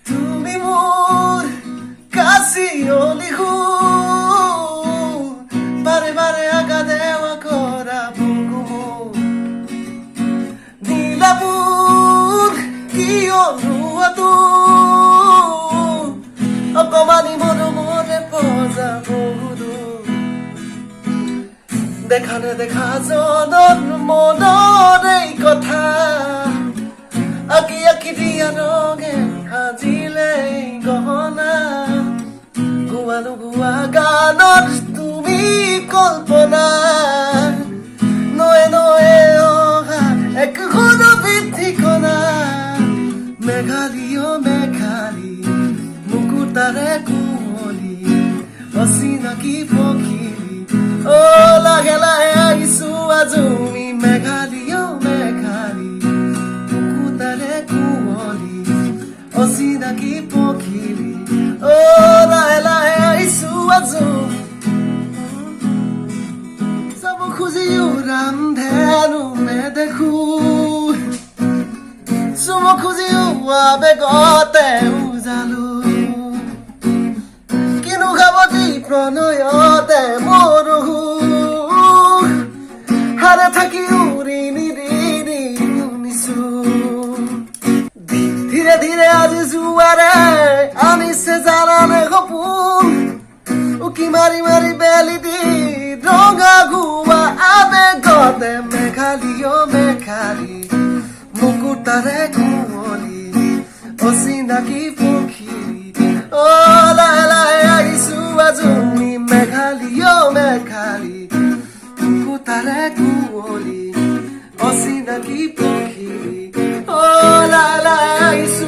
তুমি মোৰ কাশিয়লিহু বাৰে বাৰে আগা দেৱা কৰা বুকুমু নীলাবোৰ কিয় ৰুৱাটো অকমানি মৰমৰে পজা বহুদু দেখা নেদেখা জনৰ মনৰ এই কথা আঁকি আঁকি দিয়া ৰঙে সাজিলে গহনা গোৱা নোগোৱা গানত তুমি কল্পনা নয়ে নয়ে অহা এক সুৰভিৰ ঠিকনা মেঘালী অ মেঘালী মুকুতাৰে কুঁৱলী অচিনাকি পখিলী অ লাহে লাহে আহিছো আজৰি মেঘালী অ মেঘালী মুকুতাৰে কুঁৱলী অচিনাকি পখিলী অ লাহে লাহে আহিছো আজৰি চাব খুজিও ৰামধেনু নেদেখো চুব খুজিও আবেগতে উজালো কিনো খাবতি প্ৰণয়তে মৰহু হাৰে থাকি উৰি নিৰি শুনিছো ধীৰে ধীৰে আজি জোৱাৰে আনিছে জানানে সপোন উকি মাৰি মাৰি বেলি দি ৰঙা গুৱা আবেগতে মেঘালী অ মেঘালী মুকুতাৰে কুঁৱলী অচিনাকি পখিলী অ লাহে লাহে আহিছো আজৰি মেঘালী অ মেঘালী মুকুতাৰে কুঁৱলী অচিনাকি পখিলী অ লাহে লাহে আহিছো